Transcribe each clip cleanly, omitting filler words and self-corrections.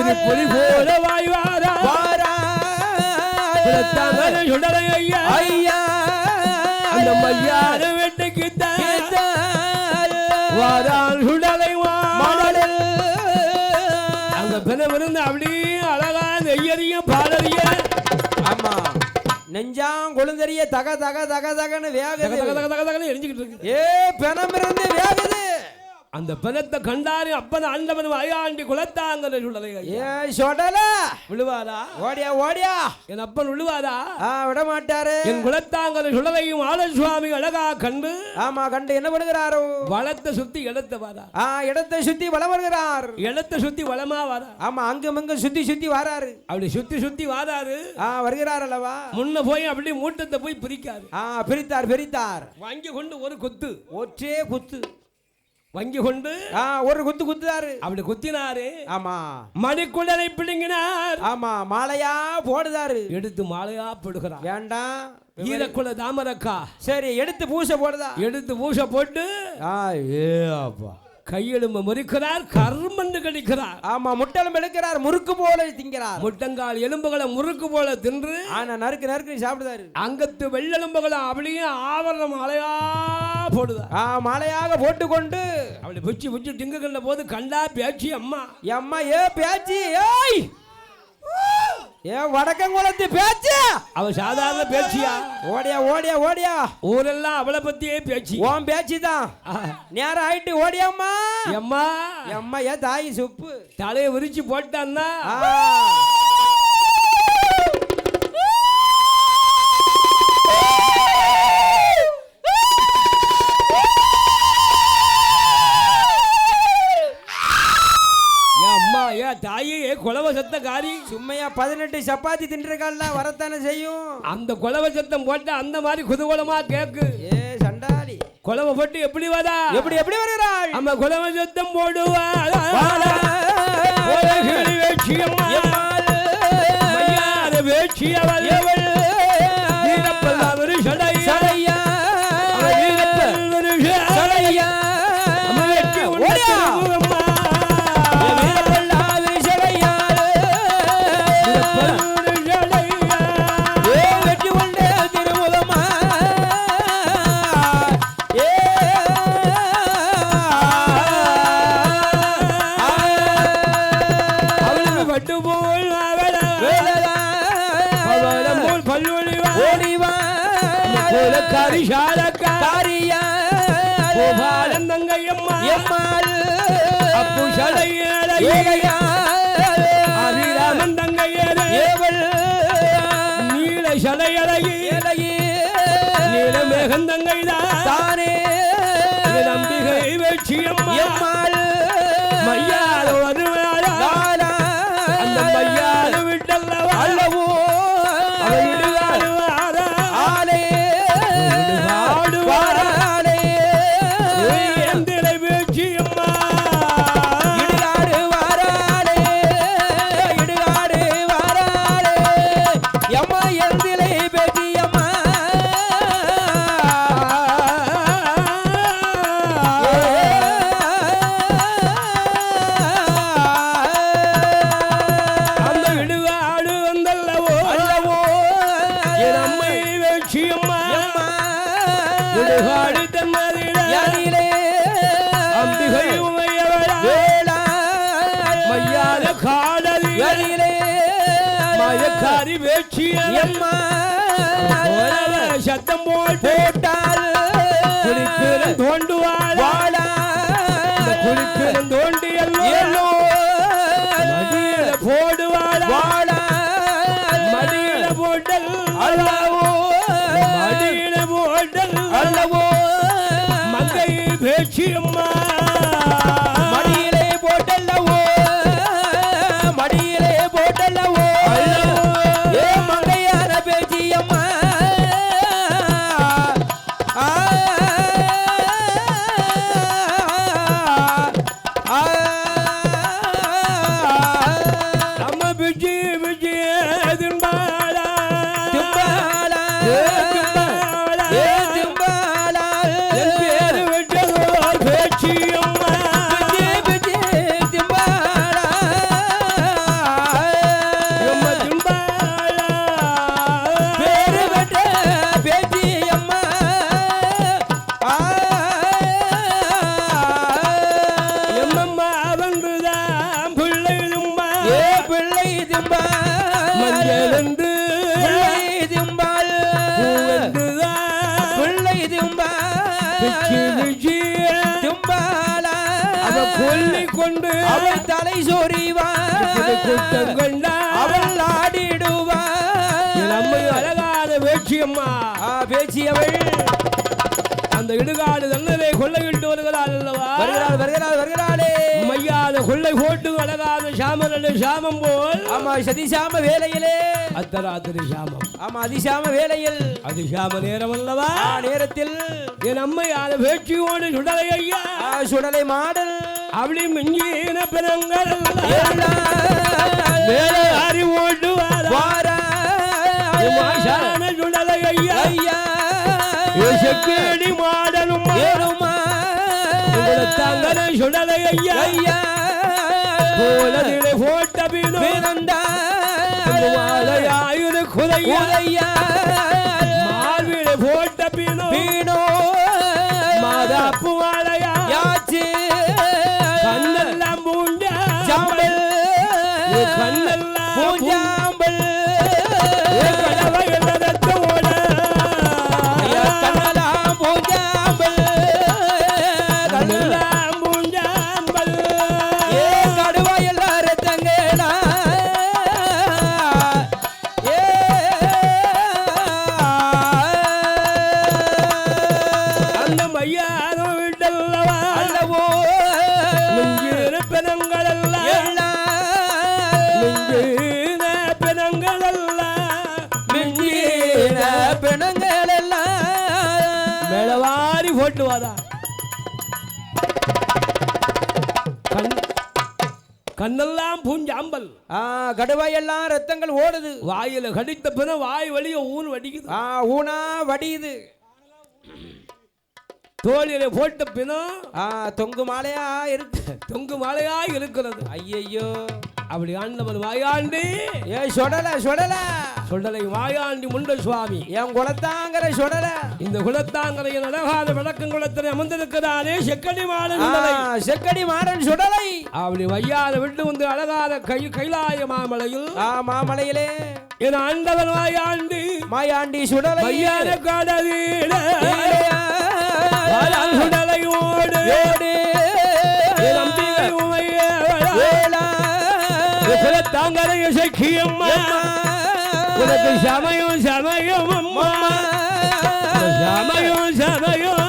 திருப்பொலி போல வாய்வாரா ஐயா அந்த மையார வெட்டுக்கு வாரான் சுடலை மாடல் அங்க பிறவிருந்து அப்படியே அழகா நெய்யறியும் பாடறிய ஆமா நெஞ்சாம் கொழுந்தறிய தக தக தக தகன்னு வேகுது எரிஞ்சுக்கிட்டு இருக்கு ஏ பிணமிருந்து வேகுது அந்த பிணத்தை கண்டாரு அப்பன் ஆண்டவன் வாயாண்டி குலத்தாங்க சுடலை ஏ சொடல விழுவாரா ஓடியா ஓடியா என் அப்பன் விழுவாரா விட மாட்டாரு என் குலத்தாங்க சுடலையும் ஆலசுவாமி அழகா கண்டு ஆமா கண்டு என்ன பண்ணுகிறாரோ வளத்தை சுத்தி இடத்தை வாரா இடத்தை சுத்தி வளம் வருகிறார் இடத்தை சுத்தி வளமா வாரா ஆமா அங்கும் இங்கும் சுத்தி சுத்தி வாராரு அப்படி சுத்தி சுத்தி வாராரு வருகிறார் அல்லவா முன்ன போய் அப்படி மூட்டத்தை போய் பிரிக்காரு பிரித்தார் வாங்கி கொண்டு ஒரு கொத்து ஒற்றே குத்து வங்கி கொண்டு ஒரு குத்து குத்துறாரு அப்படி குத்தினாரு ஆமா மணிக்குடலை பிடுங்கினார் ஆமா மாலையா போடுதாரு எடுத்து மாலையா போடுகிறார் வேண்டாம் ஈரக்குல தாமரக்கா சரி எடுத்து பூசை போடுதா எடுத்து பூசை போட்டு அப்பா கையெலும்பு முறிக்கிறார் கர்மண்டு கடிக்கிறார் ஆமா முட்டெலும்பு எடுக்கிறார் முறுக்கு போல திங்கிறார் முட்டங்கால் எலும்புகளை முறுக்கு போல தின்று ஆனா நறுக்கு நறுக்கு சாப்பிடுதாரு அங்கத்து வெள்ளெலும்புகளை அப்படியே ஆவரண மாலையா போடுதா மாலையாக போட்டுக்கொண்டு அப்படி புச்சி புச்சி திங்க கண்ட போது கண்டா பேச்சு அம்மா பேச்சு ஏய் வடக்கங்குளத்து பேச்சு அவ சாதாரண பேச்சியா ஓடியா ஓடியா ஓடியா ஊரெல்லாம் அவளை பத்தியே பேச்சு உன் பேச்சுதான் நேரம் ஆயிட்டு ஓடியாம்மா எம்மா எம்மா தாய் சுப்பு தலையை விரிச்சு போட்டான்னா தாயே குலவ சத்த காரி சும்மையா 18 சப்பாத்தி தின்றுக்கல்ல வரத்தானே செய்யும் அந்த குலவ சத்தம் போட்டு அந்த மாதிரி குதூகலமா கேக்கு சண்டாளி குலவ போட்டு எப்படி வரா எப்படி வருகிறாள் அந்த குலவ சத்தம் போடுவா வேட்சியம்மா வேட்சியவள் வீரப்பல்லாவது சடையா சடையா அபிராமன் தங்கையேவள் நீல சடையழகி நீல மேகன் தங்கைதானே நம்பிகை வெற்றியம்மாள் மையால வருவாளா அந்த மையால விட்டல்லவா அல்லவோ சத்தம் போட்டால் குளிப்பிரம் தோண்டுவாள் குளிப்பிரம் தோண்டி எல்லோ மடியில போடுவாள் மடியில போட்டல் அல்லவோ மடியில போட்டல் அல்லவோ மங்கை பேச்சியம்மா மடியிலே போட்டல்லவோ மடியிலே போட்டல்லவோ ஏ மங்கையான பேச்சியம்மா ஏ பிள்ளை திம்பால் மஞ்சளென்று பிள்ளை திம்பால் பூவென்றுதான் பிள்ளை திம்பால் பிச்சு பிச்சு திம்பாலா அவ கொல்லிக் கொண்டு அவள் தலை சொறிவாள் குற்றம் கண்டா அவள் ஆடிடுவாள் நம்ம அழகான வேட்சியம்மா பேச்சியவள் அந்த இடுகாடு தன்னரை கொள்ளையிட்டு வருகிறாள் அல்லவா வருகிறாள் வருகிறாள் வருகிறாளே மையாத கொள்ளை போட்டு அழகாத சாமன் சாமம் போல் ஆமா சதிசாம வேலையிலே அத்தராத்திரி சாமம் ஆமா அதிசாம வேலையில் அதிசாம நேரம் அல்லவா நேரத்தில் என் அம்மையாத வேட்சியோடு சுடலை ஐயா சுடலை மாடல் அப்படி மிஞ்சின பிறங்கள் மேலே அறி ஓட்டு வாரா சுடலை ஐயா ஐயா செக்கடி மாடலும் தங்கன சுடலை ஐயா ஐயா போலதிலே போட்ட பினந்தாயுது குதையா மார்பிலே போட்ட பீனோ மாதாப்பு வாழையா யாச்சு கண்ணெல்லாம் பூஞ்சா சாம்பல் கண்ணெல்லாம் பூஞ்சாம்பல் கடவை ரத்தோட கண்ணெல்லாம் பூஞ்சாம்பல் கண்ணெல்லாம் பூஞ்சாம்பல் ஏ கடுவா எல்லாரும் தங்கடா ஏ அந்த மையானோ விட்டல்லவா அல்லவோ மிஞ்சின பெணங்களெல்லாம் மிஞ்சின பெணங்களெல்லாம் மிஞ்சின பெணங்கள் எல்லாம் மேலவாரி போட்டு வாதா கண்ணெல்லாம் பூஞ்சாம்பல் கடுவாயெல்லாம் ரத்தங்கள் ஓடுது வாயில கடித்த பிற வாய் வழிய ஊன் வடிக்குது ஊனா வடியுது தோழியில போட்ட பிணம் தொங்கு மாலையா இருக்கு தொங்கு மாலையா இருக்கிறது ஐயையோ அப்படி ஆண்டவன் வாயாண்டி ஏ சொடல சொடல சொடலை வாயாண்டி முண்ட சுவாமி என் குலத்தாங்கிற சொடல இந்த குலத்தாங்கரையின் அழகாத விளக்கம் குளத்தில் அமர்ந்திருக்கிறானே செக்கடி மாடன் செக்கடி மாடன் சுடலை அப்படி வையாத விட்டு வந்து அழகாத கைலாய மாமலையில் மாமலையிலே என் ஆண்டவன் வாயாண்டி மாயாண்டி சுடலை வையாத கடலீட சுடலையோடு குலத்தாங்கரைய சக்கியம்மா உனக்கு சமயம் சமயம் அம்மா சமயம் சமயம்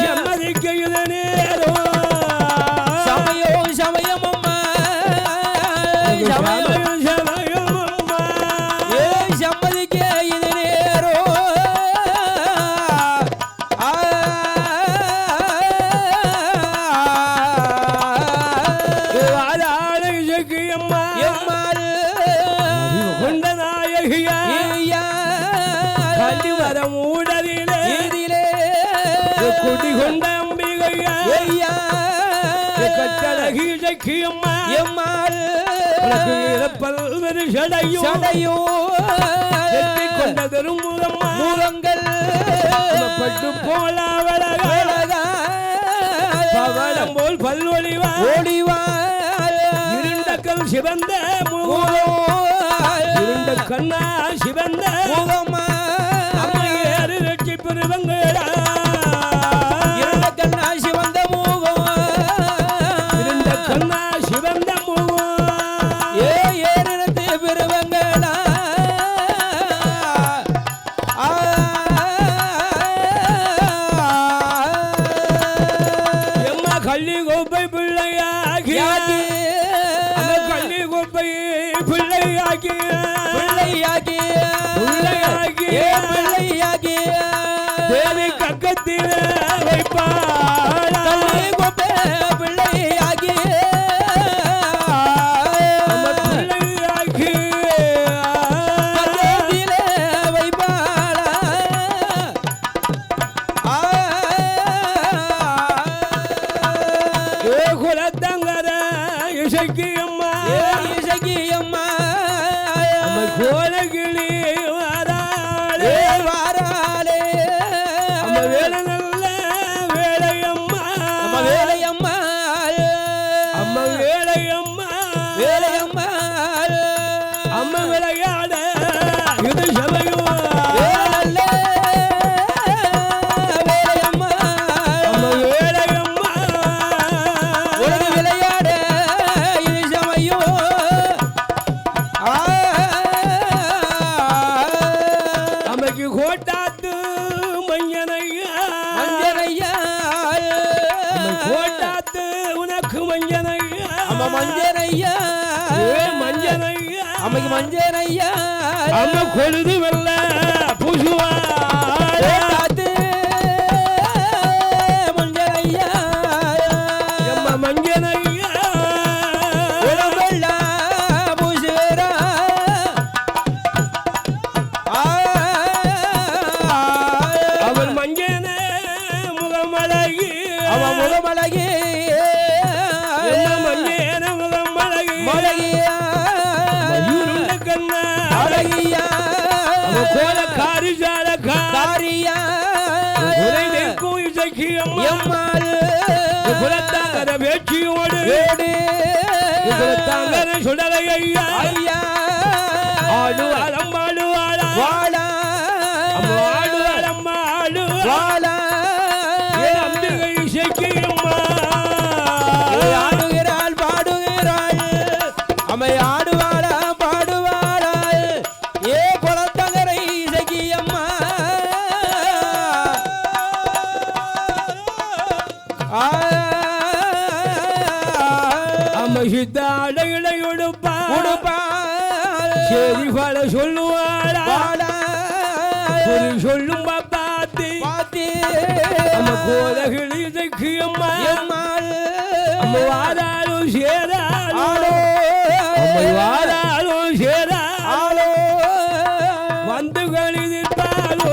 சம்மதிக்கையில் நேரம் சமயம் சமயம் அம்மா சமயம் சமயம் அம்மா சம்மதிக்க இது நேரம் சக்கியம்மா கொண்ட நாயகியா கல்வி வர மூடலிலே குடி கொண்ட அம்பிகையா கட்டழகி சக்கியம்மா உனக்கு பல்வேறு சடையோ கொண்ட திருமுகம்மா மூலங்கள் பட்டு போலாவழகா பவளம் போல் பல்வொழிவா ஓடிவா இருண்டக்கல் சிவந்த முகம் இருண்ட கண்ணா சிவந்த முகமா அம்மையேறு வெற்றி பெறுவங்களா இருண்ட கண்ணா சிவந்த முகம் இருண்ட கண்ணா சிவந்த முகம் ஏறினத்து பெறுவங்களா எம்மா கள்ளி கோப்பை பிள்ளையாகி கள்ளி கோப்பை பிள்ளையாகி தேவி கக்கத்தில வைப்பாள் பிள்ளையாகி இசக்கியம்மா கோலகிளி வாராளே அம்ம வேலை நல்ல வேலையம்மா அம்ம வேலையம்மா வேலையம்மா அம்மா விளையாட இது சமயம் வேலை வேலையம்மா அம்மா வேலையம்மா உலக விளையாட இது சமயம் அம்மைக்கு கோட்டாத்து மஞ்சனையா மஞ்சனையா கோட்டாத்து உனக்கு மஞ்சனையா அம்மா மஞ்சனையா மஞ்சனையா அம்மைக்கு மஞ்சனையா அம்மா கொழுது வெள்ள பூசுவா மஞ்சனையா அம்மா மஞ்சனையா உடம்பெல்லா பூசுகிறா அவன் மஞ்சன முகமழகி அவன் முகமழகி மஞ்சன முகமழகி மழகியா மயூருண்ட கண்ணா அழகியா கோலக்காரி காரியா குறை நிற்கும் இசைக்கு அம்மா எம்மாள் குலத்தாங்கர வேட்சியோடு வேடு குலத்தாங்கர சுடலை ஐயா ஐயா ஆடுவாளம் ஆடுவாளா வாழா ஆடுவாளம் ஆடுவா வாழா அம்பிகை இசைக்கு அம்மா ஆடுகிறாள் பாடுகிறாள் அம்மை ஆடுவாளா பாடுவாளா ஏ குளத்தங்கரை இசைக்கு அம்மா அம்மா சித்தாட இடையொடுப்பா உடுப்பா சரி பல சொல்லுவாளா வாழா ஒரு சொல்லும் பாத்தி பாத்தி அம்மா கோலகிளி இசைக்கு அம்மா எம்மாள் அம்மா வாராலும் சேராலும் ஆளோ அம்மா வாராலும் சேரா ஆளோ வந்து கழிதிருப்பாளோ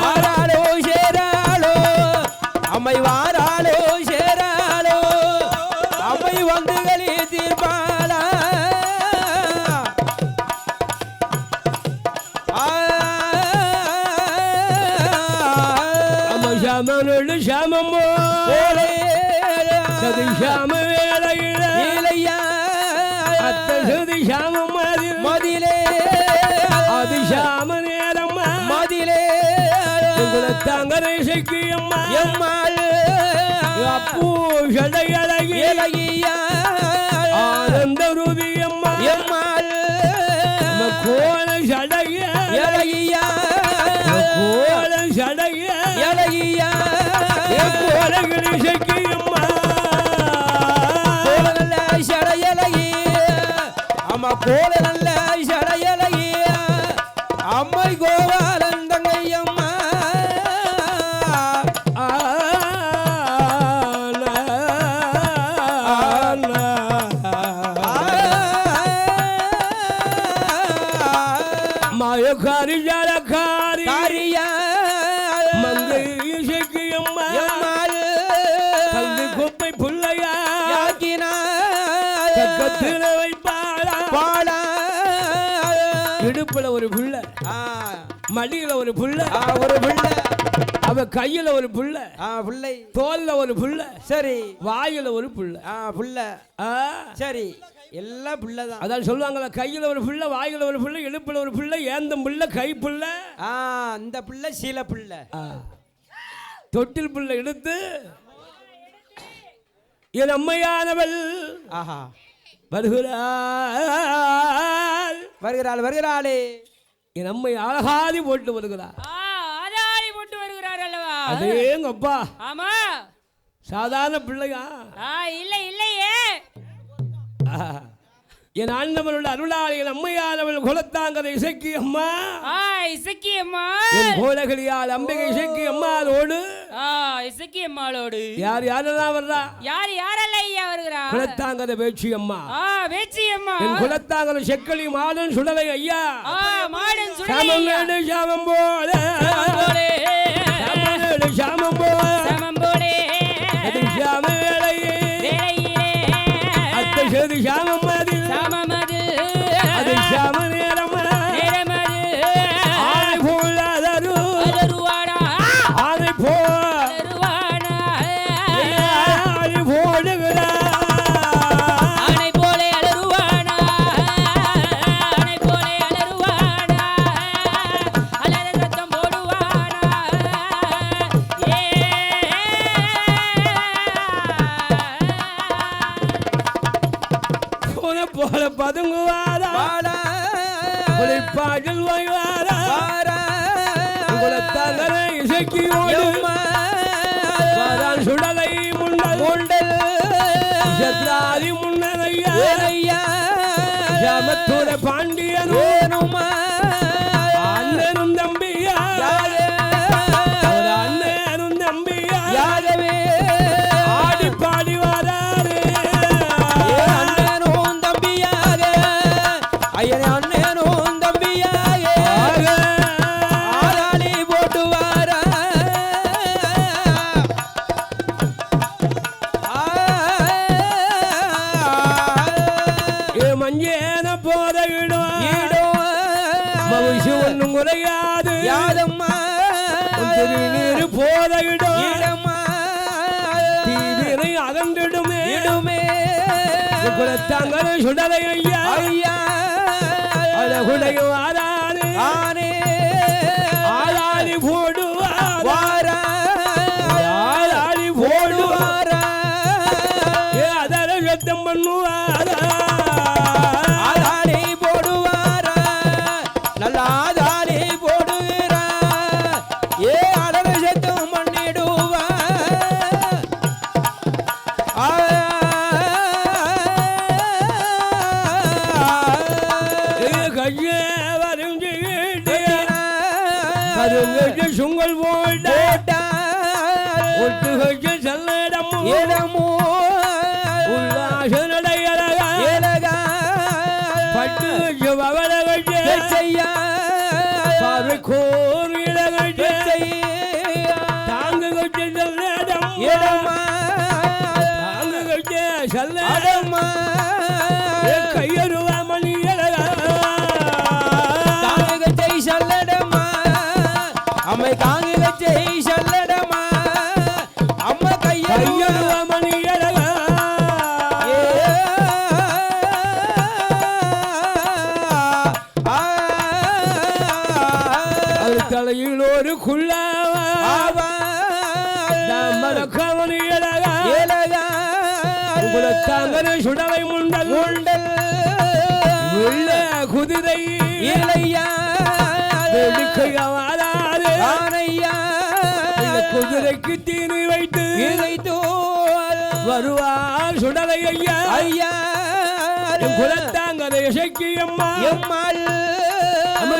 வாராளோ சேராளோ அம்மை வாராளோ சேராளோ அம்மை வந்து கழித்திருப்பாளா அம்மா சாமனோடு சாமம்மோ சதி சாம வேலையில அத்த சதி சாமம் அதில் மதிலே அது சாம நேரம்மா மதிலே குலத்தாங்கரை இசைக்கு அம்மா எம்மாள் அப்பூ சடை அழகி இலகியா ஆனந்த ரூபி அம்மா எம்மாள் அம்மா கோல சடைய இலகியா கோல சடைய இலகியா கோலகிளி இசைக்கு அம்மா கோல நல்ல சடையலகி அம்மா கோல நல்ல சடையலகி அம்மை கோவாலந்தங்கை அம்மா மாயக்காரி ஜலக்காரி காரியா மங்கை இசைக்கு அம்மா எம்மாள் கல்வி குப்பை புள்ளையா யாக்கினா பக்கத்துல வைப்பாளா பாடா இடுப்புல ஒரு புள்ள மடியில ஒரு புள்ள ஒரு புள்ள அவ கையில ஒரு புள்ள புள்ளை தோல்ல ஒரு புள்ள சரி வாயில ஒரு புள்ள புள்ள சரி எல்லாம் புள்ளதான் அதான் சொல்லுவாங்களா கையில ஒரு புள்ள வாயில ஒரு புள்ள இடுப்புல ஒரு புள்ள ஏந்தம் புள்ள கை புள்ள அந்த புள்ள சீல புள்ள தொட்டில் புள்ள எடுத்து என் அம்மையானவள் ஆஹா வருகிறாள் வருகிறாள் வருகிறாளே என் அம்மை அழகாதி போட்டு வருகிறாள் ஆதாரி போட்டு வருகிறார் அல்லவா அதேங்கப்பா ஆமா சாதாரண பிள்ளையா இல்லை இல்லையே என் ஆண்டவனோட அருளாளி என் அம்மையானவள் குலத்தாங்கரை இசைக்கு அம்மா இசக்கி அம்மா என் கோலகளியால் அம்பிகை இசைக்கு அம்மாளோடு இசக்கி அம்மாளோடு யார் யாரெல்லாம் வர்றா யார் யாரெல்லாம் ஐயா வருகிறா குலத்தாங்கரை வேட்சி அம்மா வேச்சி அம்மா என் குலத்தாங்கரை செக்களி மாடன் சுடலை ஐயா மாடன் சாமம் சாமம் போல சாமம் போல சாமம் போலே சாம வேளையே அத்தை சேதி சாமம் அதில் அது சாம நேரம் ஆனை போல் ஆனை போல் போடுகிறார் போல பதுங்குவாரா பாடல் வாய்வாரா குலத்தாங்கரை இசைக்கியோடு சுடலை முண்டல் சத்ராதி முன்னரையா சமத்தூர பாண்டியனும் அண்ணனும் தம்பியா அண்ணனும் தம்பியா ஆடி பாடி வராரு அண்ணனும் தம்பியாக ஐயனே அண்ணனும் தம்பியாக ஆளாளி போட்டு வாரா மஞ்சேன போத இடம் மகிழ்ச்சி ஒன்றும் குறையாது யாதம்மா திருநீர் போத இடம் இடம்மா தீவினை அகன்றிடுமே குலத்தாங்கரை சுடலை ஐயா ஐயா அழகுடைய வாராரு ஆனே ஆளாளி போடுவார் வாரா ஆளாளி போடுவார் வாரா அதர சத்தம் பண்ணுவாரா ஆதாளி போடுவாரா நல்ல ஆதாளி போடுகிறா ஏ அடல சத்தம் பண்ணிடுவா கையே வரைஞ்சிட்டு கருங்கட்டு சுங்கல் போட்ட ஒட்டு கட்சி செல்லடம் இடமோ உல்லாசனடையழகா பட்டு கட்சி பவள கட்சி பார்வை கோரிட கட்சி தாங்கு கட்சி செல்லடம் தாங்கு கட்சி செல்லடம் கையருவா மணி அழகா அம்மை காங்கி வச்சை சொல்லடமா அம்மா கையருவா மணி அழகா தலையில் ஒரு குள்ளாவா மரக்கவனி அழகா குலத்தாங்கரை சுடலை முண்டல் உள்ள குதிரை வெடிக்கையாவாராரு குதிரைக்கு தீனி வைத்து வருவார் சுடலை ஐயா குலத்தாங்கரை இசைக்கு அம்மா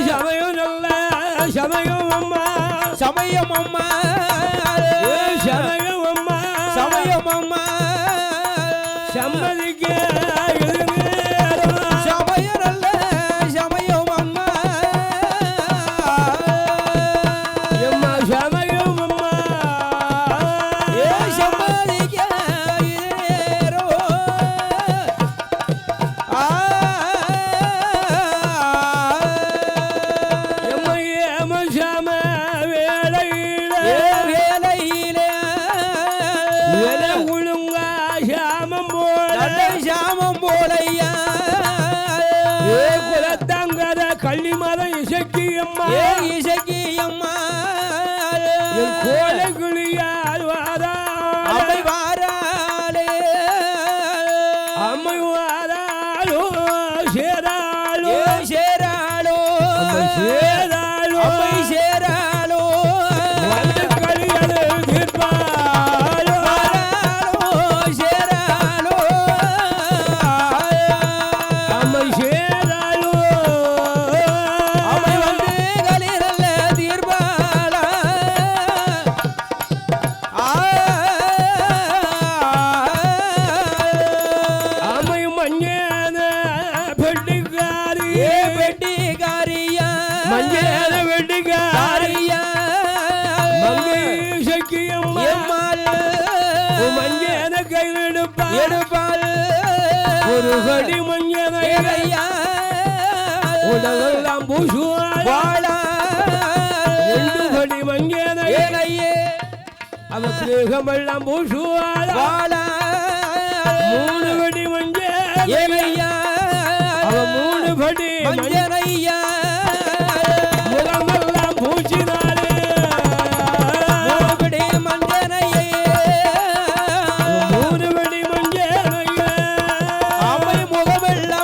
சமயம் நல்ல சமயம் அம்மா சமயம் அம்மா சமயம் அம்மா சமயம் அம்மா சம்மதிக்க சமயம் அல்ல சமயம் அம்மா எம்மா சமயம் அம்மா ஏ சம்மதிக்க எம்மா ஏம சம வேளையில வேலை ஒழுங்கா சாமம் போல சாமம் போலையா ஏ குலத்தாங்கர கள்ளி மரம் இசைக்கு அம்மா இசைக்கு அம்மா என் கோலை கிளியார் வாரா அம்மை வாராளே அம்மை வாராளோ சேராளோ சேராளோ அம்மை சேராளோ அம்மை சேராளோ வந்து களியது தீர்ப்பாளோ சேராளோ அம்மை சேராளோ அம்மை வந்து களிரல்ல தீர்ப்பாளா அம்மை மஞ்சன பெட்டிக்காரி பெட்டிகாரியா மஞ்சன பெட்டிக்காரி காரியா மங்கை இசைக்கு அம்மா எம்மாள் மஞ்சன கையில் எடுப்பாள் எடுப்பாள் ஒரு கடி மஞ்சனை ஐயா உலகெல்லாம் பூசுவாள் வாழா ரெண்டு கடி மஞ்சனை ஏனையே அவ கிரகமெல்லாம் பூசுவாள் வாழா மூணு கடி மஞ்சள் ஏனையா அவ மூணு படி மஞ்சனையா முகமெல்லாம் பூச்சினாளே மூபடி மஞ்சனையே மூணு படி மஞ்சனையே அம்மை முகமெல்லாம்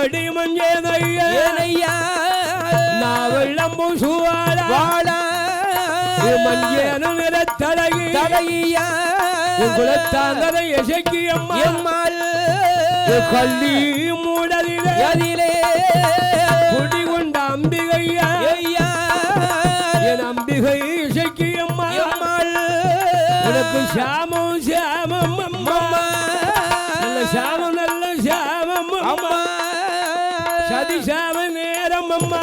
மடி மஞ்சேனையா ஏனையா நான் வெள்ளம்பு சுவாழா வாழா மஞ்சேன நிறத்தழகி தடையா குலத்தாங்கரை எசக்கி அம்மா எம்மாள் கள்ளி மூடலிலே அதிலே குடிகொண்ட அம்பிகையா ஐயா என் அம்பிகை இசைக்கு அம்மா எம்மாள் உனக்கு சாமம் சாமம் அம்மா நல்ல சாமம் நல்ல சாமம் அம்மா அம்மா சதி சாம நேரம் அம்மா